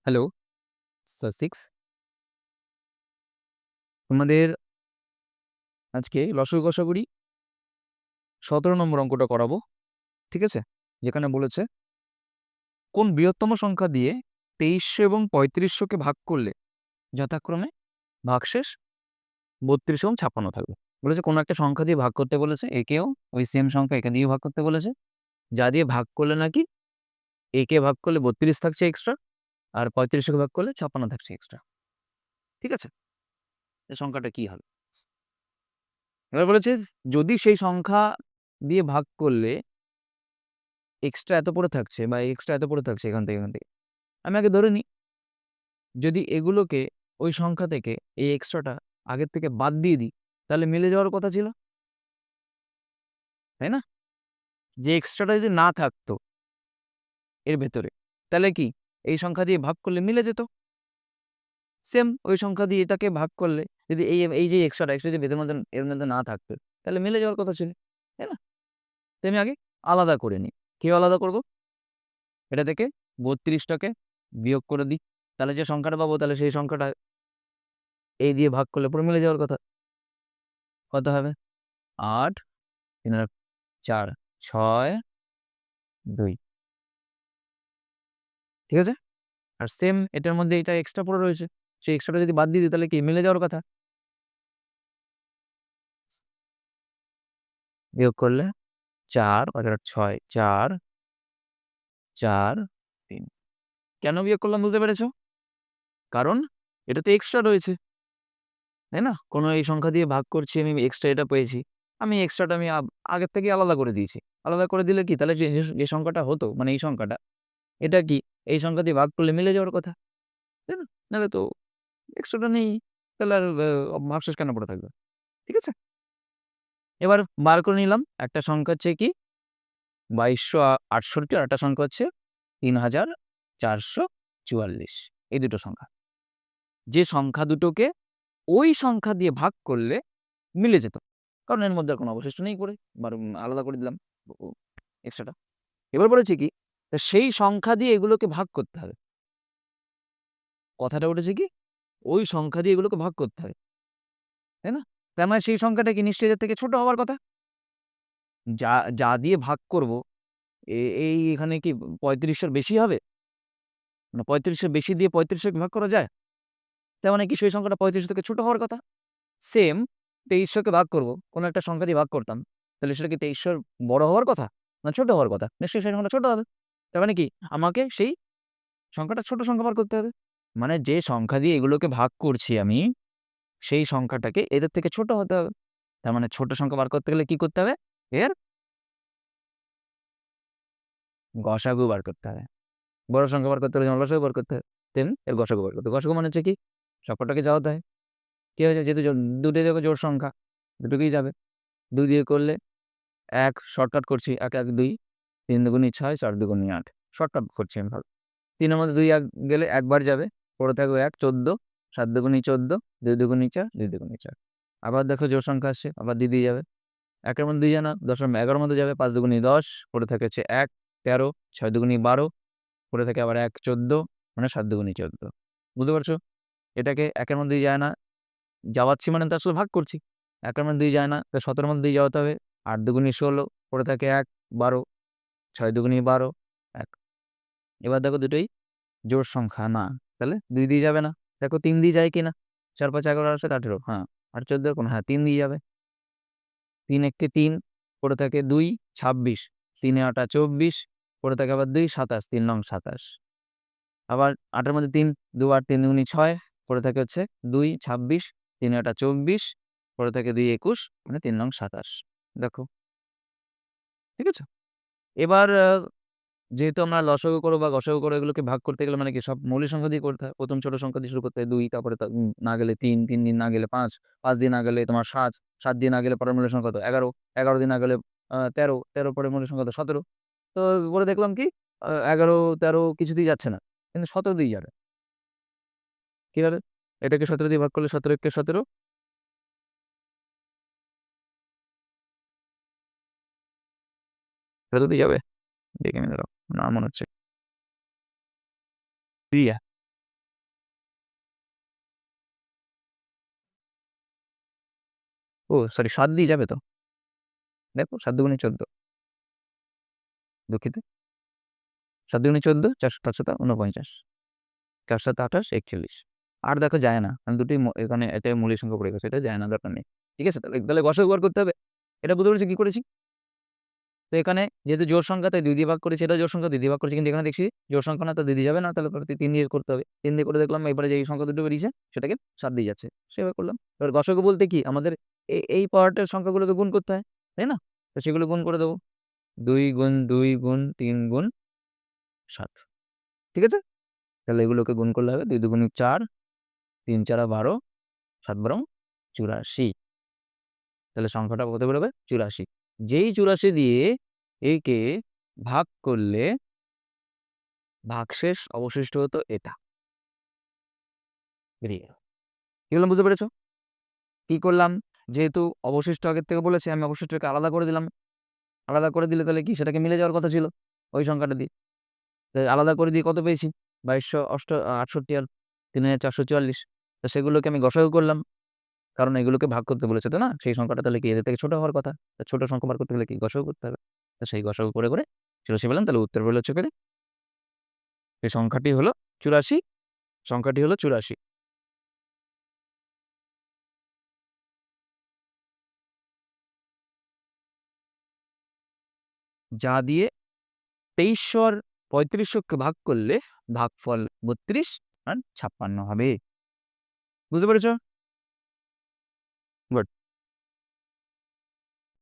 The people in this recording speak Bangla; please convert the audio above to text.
হ্যালো, 6 তোমাদের আজকে লসাগু কষাকরি ১৭ নম্বর অঙ্কটা করাবো। ঠিক আছে? যেখানে বলেছে কোন বৃহত্তম সংখ্যা দিয়ে ২৩০০ এবং ৩৫০০ কে ভাগ করলে যথাক্রমে ভাগশেষ ৩২ এবং ৫৬ থাকবে। বলেছে কোনো একটা সংখ্যা দিয়ে ভাগ করতে বলেছে, একেও ওই সেম সংখ্যা একে দিয়েও ভাগ করতে বলেছে। যা দিয়ে ভাগ করলে নাকি একে ভাগ করলে ৩২ থাকছে এক্সট্রা, আর ৩৫০০ কে ভাগ করলে ৫৬ থাকছে এক্সট্রা। ঠিক আছে? এই সংখ্যাটা কি হবে? এবার বলেছে যদি সেই সংখ্যা দিয়ে ভাগ করলে এক্সট্রা এত পড়ে থাকছে বা এক্সট্রা এত পড়ে থাকছে এখান থেকে। আমি আগে ধরে নিই, যদি এগুলোকে ওই সংখ্যা থেকে এই এক্সট্রাটা আগের থেকে বাদ দিয়ে দিই, তাহলে মিলে যাওয়ার কথা ছিল। তাই না? যে এক্সট্রাটা যদি না থাকতো এর ভেতরে, তাহলে কি এই সংখ্যা দিয়ে ভাগ করলে মিলে যেত। সেম ওই সংখ্যা দিয়ে এটাকে ভাগ করলে যদি এই যে এক্সট্রাটা যদি এর মধ্যে না থাকতো, তাহলে মিলে যাওয়ার কথা ছিল। তাই না? তো আমি আগে আলাদা করে নিই। কিভাবে আলাদা করব? এটা থেকে ৩২ টাকে বিয়োগ করে দিই। তাহলে যে সংখ্যাটা পাবো তাহলে সেই সংখ্যাটা এই দিয়ে ভাগ করলে পুরো মিলে যাওয়ার কথা। কত হবে? ৮, ৩ আর ৪, ৬, ২। ঠিক আছে? আর সেম এটার মধ্যে এটা এক্সট্রা পড়ে রয়েছে। সেই এক্সট্রাটা যদি বাদ দিয়ে দিই তাহলে কি মিলে যাওয়ার কথা। বিয়োগ করলে ৪, ৫ আর ৬, ৪, ৪, ৩। কেন বিয়োগ করলাম বুঝতে পেরেছ? কারণ এটাতে এক্সট্রা রয়েছে। তাই না? কোনো এই সংখ্যা দিয়ে ভাগ করছি, আমি এক্সট্রা এটা পেয়েছি। আমি এক্সট্রাটা আগের থেকেই আলাদা করে দিয়েছি। আলাদা করে দিলে কি তাহলে যে সংখ্যাটা হতো মানে এই সংখ্যাটা, এটা কি এই সংখ্যা দিয়ে ভাগ করলে মিলে যাওয়ার কথা। তাই না? নাহলে তো এক্সট্রাটা নেই। তাহলে আর ভাগশেষ কেন পড়ে থাকবে? ঠিক আছে? এবার বার করে নিলাম। একটা সংখ্যা হচ্ছে কি ২২৬৮ আর একটা সংখ্যা হচ্ছে ৩৪৪৪ এই দুটো সংখ্যা। যে সংখ্যা দুটোকে ওই সংখ্যা দিয়ে ভাগ করলে মিলে যেত। কারণ এর মধ্যে আর কোনো অবশিষ্ট নেই পড়ে। আলাদা করে দিলাম ও এক্সট্রাটা। এবার বলেছে কি সেই সংখ্যা দিয়ে এগুলোকে ভাগ করতে হবে। কথাটা উঠেছে কি ওই সংখ্যা দিয়ে এগুলোকে ভাগ করতে হবে। তাই না? তার মানে সেই সংখ্যাটা কি নিশ্চয়ই এর থেকে ছোট হওয়ার কথা। যা যা দিয়ে ভাগ করব এখানে কি ৩৫ এর বেশি হবে? মানে ৩৫ এর বেশি দিয়ে ৩৫ কে ভাগ করা যায়? তার মানে কি সেই সংখ্যাটা ৩৫ থেকে ছোট হওয়ার কথা। সেম ২৩০০ কে ভাগ করব। কোন একটা সংখ্যা দিয়ে ভাগ করতাম। তাহলে সেটা কি ২৩০০ এর বড় হওয়ার কথা? না ছোট হওয়ার কথা? নিশ্চয়ই সেই সংখ্যাটা ছোট হবে। তার মানে কি আমাকে সেই সংখ্যাটা ছোট সংখ্যা বার করতে হবে। মানে যে সংখ্যা দিয়ে এগুলোকে ভাগ করছি আমি, সেই সংখ্যাটাকে এদের থেকে ছোট হতে হবে। তার মানে ছোট সংখ্যা বার করতে গেলে কি করতে হবে? এর গসাগু বার করতে হবে। বড় সংখ্যা বার করতে হলে যেমন লসাগু বার করতে হয়, তেমনি এর গসাগু বার করতে হবে। গসাগু মানে হচ্ছে কি? সবকটাকে যাওয়াতে হয়। কি হয়েছে? যেহেতু দুটোই দেখো জোড় সংখ্যা, দুটোকেই যাবে। ২ দিয়ে করলে ১ শর্টকাট করছি। ১ ১ ২, ৩ দুগুণী ৬, ৪ দুগুণী ৮ শর্টকাট করছি আমি ভালো। ৩ এর মধ্যে ২ গেলে একবার যাবে। পড়ে থাকবে ১ ১৪, ৭ দুগুণী ১৪, ২ দুগুণী ৪, ২ দুগুণী ৪। আবার দেখো জোড় সংখ্যা আসছে, আবার দিয়ে যাবে। ১ এর মধ্যে ২ যায় না, ১০ এর ১১ এর মধ্যে যাবে। ৫ দুগুণী ১০, পড়ে থাকে হচ্ছে ১ ১৩, ৬ দুগুণী ১২, পড়ে থাকে আবার ১ ১৪, মানে ৭ দুগুণী ১৪। বুঝতে পারছো? এটাকে ১ এর মধ্যে যায় না, যাওয়াচ্ছি মানে তো আসলে ভাগ করছি। ১ এর মধ্যে ২ যায় না, তো ১৭ এর মধ্যে ২ যাওয়াতে হবে। ৮ দুগুণী ১৬, পড়ে থাকে ১ ১২, ৬ দুগুণী ১২, ১। এবার দেখো দুটোই জোড় সংখ্যা না। তাহলে ২ দিয়ে যাবে না। দেখো ৩ দিয়ে যায় কিনা? ৪ ৫ ১১ আর ৭ ১৮ হ্যাঁ। ৮ ১৪ কোন হ্যাঁ ৩ দিয়ে যাবে। ৩ এক্কে ৩, পড়ে থাকে ২ ২৬, ৩ এ ৮ ২৪, পড়ে থাকে আবার ২ ২৭, ৩ নং ২৭। আবার ৮ এর মধ্যে ৩, ২ ৮, ৩ দুগুণী ৬, পড়ে থাকে হচ্ছে ২ ২৬, ৩ এ ৮ ২৪, পড়ে থাকে ২ ২১, মানে ৩ নং ২৭। দেখো, ঠিক আছে? এবার যেহেতু আমরা লসাগু করব বা গসাগু করব এগুলোকে ভাগ করতে গেলে মানে কি সব মৌলিক সংখ্যা দিয়ে করতে হয়। ১ম ছোট সংখ্যা দিয়ে শুরু করতে হয় ২, তারপরে না গেলে ৩, ৩ দিয়ে না গেলে ৫, ৫ দিয়ে না গেলে তোমার ৭, ৭ দিয়ে না গেলে পরের মৌলিক সংখ্যা কত? ১১, ১১ দিয়ে না গেলে ১৩, ১৩ পরের মৌলিক সংখ্যা কত? ১৭। তো করে দেখলাম কি ১১, ১৩ কিছুতেই যাচ্ছে না। কিন্তু ১৭ দিয়েই যাবে। কিভাবে? এটাকে ১৭ দিয়ে ভাগ করলে ১৭ এক্কে ১৭, ১৭ দিয়ে যাবে? দেখে নিয়ে দাঁড়াও। না মনে হচ্ছে। দিয়া। ও সরি 7 দিয়ে যাবে তো। দেখো 7 দুগুণে 14, দুঃখিত। 7 দুগুণে 14, 4 5 7 49, 4 7 28 41। আর দেখো যায় না। কারণ দুটোই এখানে এটা মৌলিক সংখ্যা পড়ে গেছে। এটা যায় না, দরকার নেই। ঠিক আছে? তাহলে গসাগু বার করতে হবে। এটা বুঝতে পেরেছি কি করেছি? তো এখানে যেহেতু জোড় সংখ্যা তাই 2 দিয়ে ভাগ করেছি। এটা জোড় সংখ্যা 2 দিয়ে ভাগ করেছি। কিন্তু এখানে দেখছি জোড় সংখ্যা না, তো 2 দিয়ে যাবে না। তাহলে পরবর্তী 3 দিয়ে করতে হবে। 3 দিয়ে করে দেখলাম এবারে যে এই সংখ্যা দুটো বেরিয়েছে সেটাকে 7 দিয়ে যাচ্ছে। সেভাবে করলাম। এবার গসাগু বলতে কি আমাদের এই পাওয়ারটার সংখ্যাগুলোকে গুণ করতে হয়। তাই না? তো সেগুলো গুণ করে দেবো। 2 গুণ 2 গুণ 3 গুণ 7। ঠিক আছে? তাহলে এগুলোকে গুণ করলে হবে 2 দুগুণে 4, 3 4 12, 7 12 84। তাহলে সংখ্যাটা কত বেরোবে? 84। যেই 84 দিয়ে একে ভাগ করলে ভাগশেষ অবশিষ্ট হতো এটা। বেরিয়ে গেল। কি বললাম বুঝতে পেরেছো? কি করলাম? যেহেতু অবশিষ্ট আগের থেকে বলেছি, আমি অবশিষ্টকে আলাদা করে দিলাম। আলাদা করে দিলে তাহলে কি সেটাকে মিলে যাওয়ার কথা ছিল ওই সংখ্যাটা দিয়ে। তাই আলাদা করে দিয়ে কত পেয়েছি? 2268 আর 3444। তো সেগুলোকে আমি গসাগু করলাম। কারণ এগুলোকে ভাগ করতে বলেছে, তো না? সেই সংখ্যাটা তাহলে কি এদের থেকে ছোট হওয়ার কথা। তা ছোট সংখ্যা বার করতে গেলে কি গসাগু করতে হবে। তো সেই গসাগু করে 84 পেলাম। তাহলে উত্তর হলো হচ্ছে কি? এই সংখ্যাটি হলো 84। সংখ্যাটি হলো 84। যা দিয়ে 2300 আর 3500 কে ভাগ করলে ভাগফল 32 আর 56 হবে। বুঝতে পেরেছ?